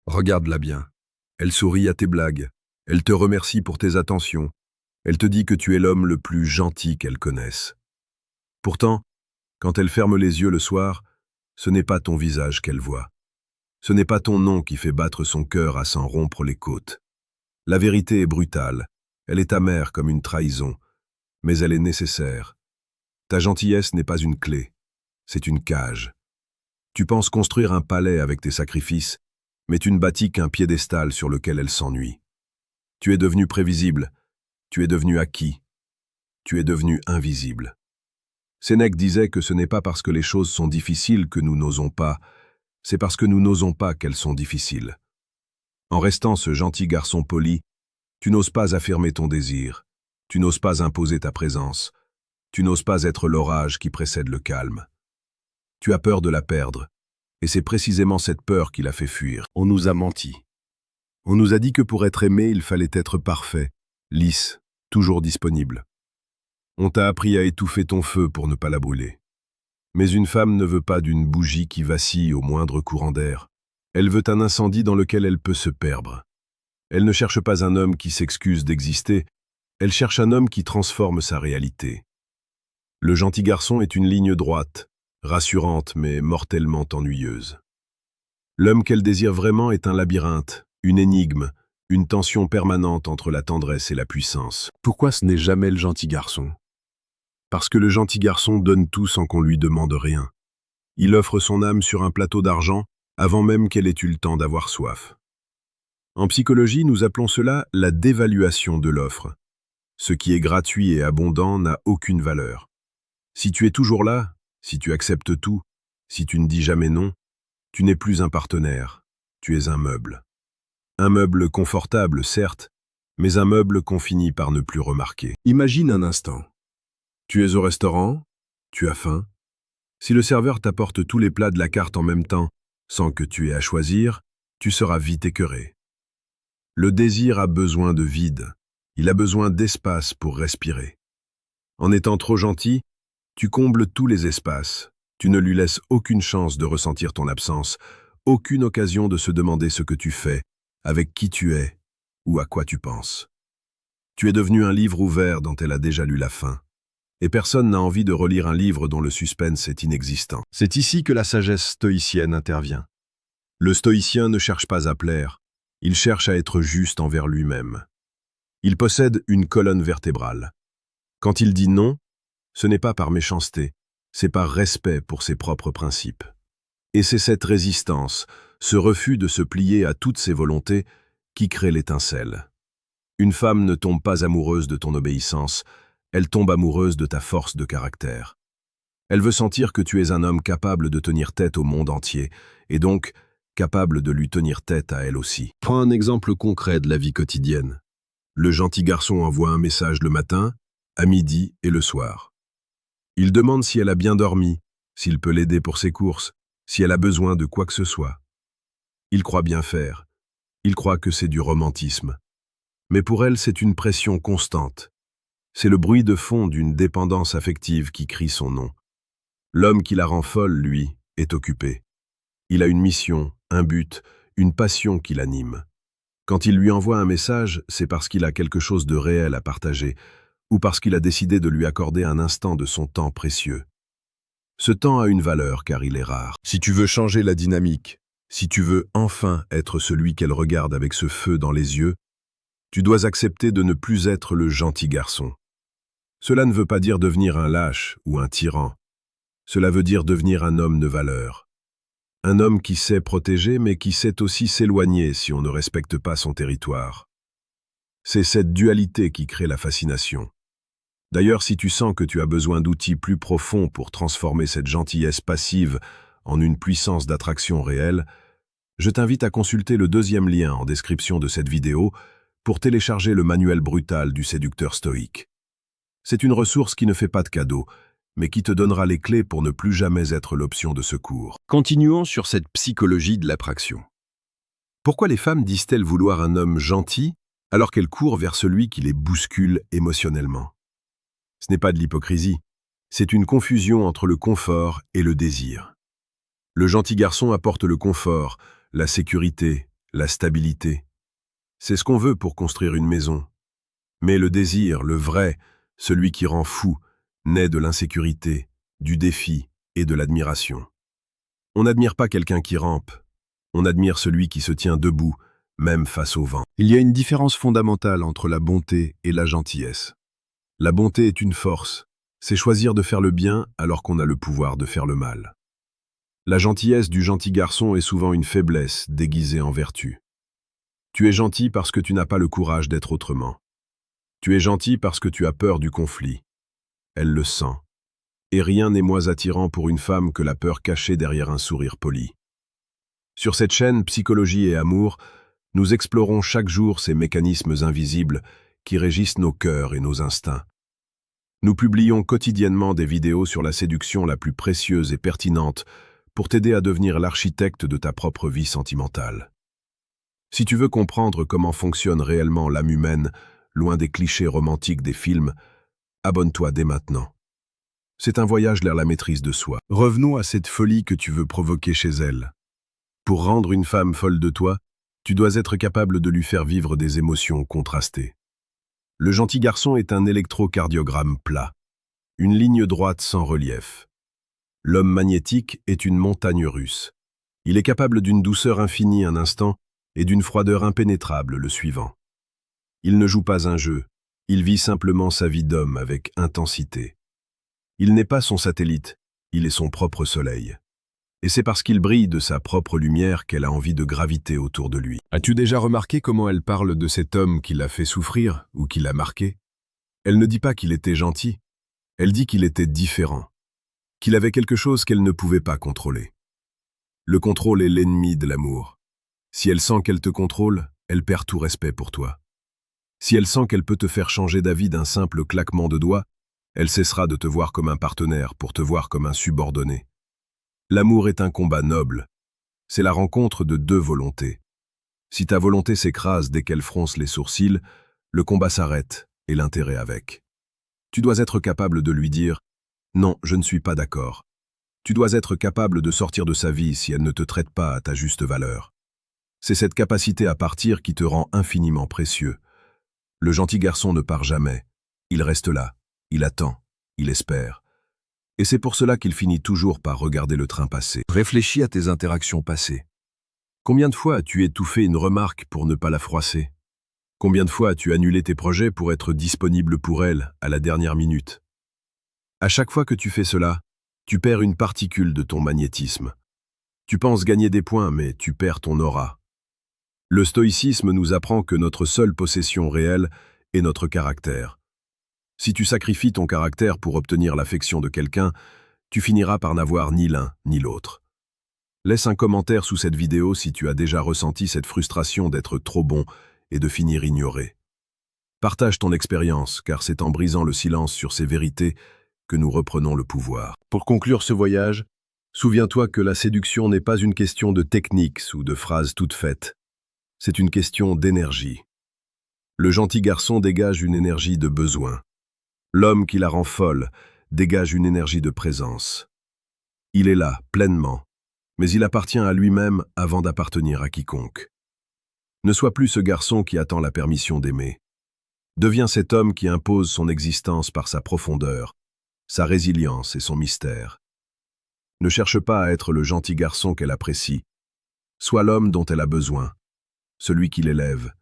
Regarde-la bien. Elle sourit à tes blagues. Elle te remercie pour tes attentions. Elle te dit que tu es l'homme le plus gentil qu'elle connaisse. Pourtant, quand elle ferme les yeux le soir, ce n'est pas ton visage qu'elle voit. Ce n'est pas ton nom qui fait battre son cœur à s'en rompre les côtes. La vérité est brutale. Elle est amère comme une trahison, mais elle est nécessaire. Ta gentillesse n'est pas une clé, c'est une cage. Tu penses construire un palais avec tes sacrifices, mais tu ne bâtis qu'un piédestal sur lequel elle s'ennuie. Tu es devenu prévisible, tu es devenu acquis, tu es devenu invisible. Sénèque disait que ce n'est pas parce que les choses sont difficiles que nous n'osons pas, c'est parce que nous n'osons pas qu'elles sont difficiles. En restant ce gentil garçon poli, tu n'oses pas affirmer ton désir, tu n'oses pas imposer ta présence, tu n'oses pas être l'orage qui précède le calme. Tu as peur de la perdre, et c'est précisément cette peur qui l'a fait fuir. On nous a menti. On nous a dit que pour être aimé, il fallait être parfait, lisse, toujours disponible. On t'a appris à étouffer ton feu pour ne pas la brûler. Mais une femme ne veut pas d'une bougie qui vacille au moindre courant d'air. Elle veut un incendie dans lequel elle peut se perdre. Elle ne cherche pas un homme qui s'excuse d'exister, elle cherche un homme qui transforme sa réalité. Le gentil garçon est une ligne droite, rassurante mais mortellement ennuyeuse. L'homme qu'elle désire vraiment est un labyrinthe, une énigme, une tension permanente entre la tendresse et la puissance. Pourquoi ce n'est jamais le gentil garçon? Parce que le gentil garçon donne tout sans qu'on lui demande rien. Il offre son âme sur un plateau d'argent avant même qu'elle ait eu le temps d'avoir soif. En psychologie, nous appelons cela la dévaluation de l'offre. Ce qui est gratuit et abondant n'a aucune valeur. Si tu es toujours là, si tu acceptes tout, si tu ne dis jamais non, tu n'es plus un partenaire, tu es un meuble. Un meuble confortable, certes, mais un meuble qu'on finit par ne plus remarquer. Imagine un instant. Tu es au restaurant, tu as faim. Si le serveur t'apporte tous les plats de la carte en même temps, sans que tu aies à choisir, tu seras vite écœuré. Le désir a besoin de vide, il a besoin d'espace pour respirer. En étant trop gentil, tu combles tous les espaces, tu ne lui laisses aucune chance de ressentir ton absence, aucune occasion de se demander ce que tu fais, avec qui tu es ou à quoi tu penses. Tu es devenu un livre ouvert dont elle a déjà lu la fin. Et personne n'a envie de relire un livre dont le suspense est inexistant. C'est ici que la sagesse stoïcienne intervient. Le stoïcien ne cherche pas à plaire, il cherche à être juste envers lui-même. Il possède une colonne vertébrale. Quand il dit non, ce n'est pas par méchanceté, c'est par respect pour ses propres principes. Et c'est cette résistance, ce refus de se plier à toutes ses volontés, qui crée l'étincelle. Une femme ne tombe pas amoureuse de ton obéissance, elle tombe amoureuse de ta force de caractère. Elle veut sentir que tu es un homme capable de tenir tête au monde entier, et donc capable de lui tenir tête à elle aussi. Prends un exemple concret de la vie quotidienne. Le gentil garçon envoie un message le matin, à midi et le soir. Il demande si elle a bien dormi, s'il peut l'aider pour ses courses, si elle a besoin de quoi que ce soit. Il croit bien faire. Il croit que c'est du romantisme. Mais pour elle, c'est une pression constante. C'est le bruit de fond d'une dépendance affective qui crie son nom. L'homme qui la rend folle, lui, est occupé. Il a une mission, un but, une passion qui l'anime. Quand il lui envoie un message, c'est parce qu'il a quelque chose de réel à partager, ou parce qu'il a décidé de lui accorder un instant de son temps précieux. Ce temps a une valeur car il est rare. Si tu veux changer la dynamique, si tu veux enfin être celui qu'elle regarde avec ce feu dans les yeux, tu dois accepter de ne plus être le gentil garçon. Cela ne veut pas dire devenir un lâche ou un tyran. Cela veut dire devenir un homme de valeur. Un homme qui sait protéger mais qui sait aussi s'éloigner si on ne respecte pas son territoire. C'est cette dualité qui crée la fascination. D'ailleurs, si tu sens que tu as besoin d'outils plus profonds pour transformer cette gentillesse passive en une puissance d'attraction réelle, je t'invite à consulter le deuxième lien en description de cette vidéo pour télécharger le manuel brutal du séducteur stoïque. C'est une ressource qui ne fait pas de cadeau, mais qui te donnera les clés pour ne plus jamais être l'option de secours. Continuons sur cette psychologie de l'attraction. Pourquoi les femmes disent-elles vouloir un homme gentil alors qu'elles courent vers celui qui les bouscule émotionnellement? Ce n'est pas de l'hypocrisie, c'est une confusion entre le confort et le désir. Le gentil garçon apporte le confort, la sécurité, la stabilité. C'est ce qu'on veut pour construire une maison. Mais le désir, le vrai, celui qui rend fou, naît de l'insécurité, du défi et de l'admiration. On n'admire pas quelqu'un qui rampe, on admire celui qui se tient debout, même face au vent. Il y a une différence fondamentale entre la bonté et la gentillesse. La bonté est une force, c'est choisir de faire le bien alors qu'on a le pouvoir de faire le mal. La gentillesse du gentil garçon est souvent une faiblesse déguisée en vertu. Tu es gentil parce que tu n'as pas le courage d'être autrement. Tu es gentil parce que tu as peur du conflit. Elle le sent. Et rien n'est moins attirant pour une femme que la peur cachée derrière un sourire poli. Sur cette chaîne Psychologie et Amour, nous explorons chaque jour ces mécanismes invisibles qui régissent nos cœurs et nos instincts. Nous publions quotidiennement des vidéos sur la séduction la plus précieuse et pertinente pour t'aider à devenir l'architecte de ta propre vie sentimentale. Si tu veux comprendre comment fonctionne réellement l'âme humaine, loin des clichés romantiques des films, abonne-toi dès maintenant. C'est un voyage vers la maîtrise de soi. Revenons à cette folie que tu veux provoquer chez elle. Pour rendre une femme folle de toi, tu dois être capable de lui faire vivre des émotions contrastées. Le gentil garçon est un électrocardiogramme plat, une ligne droite sans relief. L'homme magnétique est une montagne russe. Il est capable d'une douceur infinie un instant et d'une froideur impénétrable le suivant. Il ne joue pas un jeu, il vit simplement sa vie d'homme avec intensité. Il n'est pas son satellite, il est son propre soleil. Et c'est parce qu'il brille de sa propre lumière qu'elle a envie de graviter autour de lui. As-tu déjà remarqué comment elle parle de cet homme qui l'a fait souffrir ou qui l'a marqué? Elle ne dit pas qu'il était gentil, elle dit qu'il était différent, qu'il avait quelque chose qu'elle ne pouvait pas contrôler. Le contrôle est l'ennemi de l'amour. Si elle sent qu'elle te contrôle, elle perd tout respect pour toi. Si elle sent qu'elle peut te faire changer d'avis d'un simple claquement de doigts, elle cessera de te voir comme un partenaire pour te voir comme un subordonné. L'amour est un combat noble. C'est la rencontre de deux volontés. Si ta volonté s'écrase dès qu'elle fronce les sourcils, le combat s'arrête et l'intérêt avec. Tu dois être capable de lui dire « Non, je ne suis pas d'accord ». Tu dois être capable de sortir de sa vie si elle ne te traite pas à ta juste valeur. C'est cette capacité à partir qui te rend infiniment précieux. Le gentil garçon ne part jamais. Il reste là, il attend, il espère. Et c'est pour cela qu'il finit toujours par regarder le train passer. Réfléchis à tes interactions passées. Combien de fois as-tu étouffé une remarque pour ne pas la froisser? Combien de fois as-tu annulé tes projets pour être disponible pour elle à la dernière minute? À chaque fois que tu fais cela, tu perds une particule de ton magnétisme. Tu penses gagner des points, mais tu perds ton aura. Le stoïcisme nous apprend que notre seule possession réelle est notre caractère. Si tu sacrifies ton caractère pour obtenir l'affection de quelqu'un, tu finiras par n'avoir ni l'un ni l'autre. Laisse un commentaire sous cette vidéo si tu as déjà ressenti cette frustration d'être trop bon et de finir ignoré. Partage ton expérience, car c'est en brisant le silence sur ces vérités que nous reprenons le pouvoir. Pour conclure ce voyage, souviens-toi que la séduction n'est pas une question de techniques ou de phrases toutes faites. C'est une question d'énergie. Le gentil garçon dégage une énergie de besoin. L'homme qui la rend folle dégage une énergie de présence. Il est là, pleinement, mais il appartient à lui-même avant d'appartenir à quiconque. Ne sois plus ce garçon qui attend la permission d'aimer. Deviens cet homme qui impose son existence par sa profondeur, sa résilience et son mystère. Ne cherche pas à être le gentil garçon qu'elle apprécie. Sois l'homme dont elle a besoin, celui qui l'élève,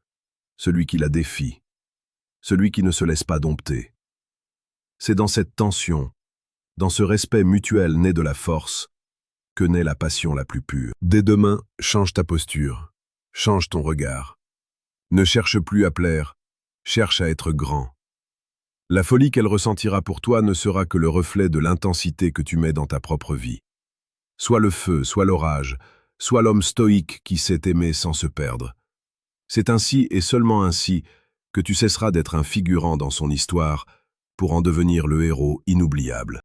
celui qui la défie, celui qui ne se laisse pas dompter. C'est dans cette tension, dans ce respect mutuel né de la force, que naît la passion la plus pure. Dès demain, change ta posture, change ton regard. Ne cherche plus à plaire, cherche à être grand. La folie qu'elle ressentira pour toi ne sera que le reflet de l'intensité que tu mets dans ta propre vie. Sois le feu, sois l'orage, sois l'homme stoïque qui sait aimer sans se perdre. C'est ainsi et seulement ainsi que tu cesseras d'être un figurant dans son histoire pour en devenir le héros inoubliable.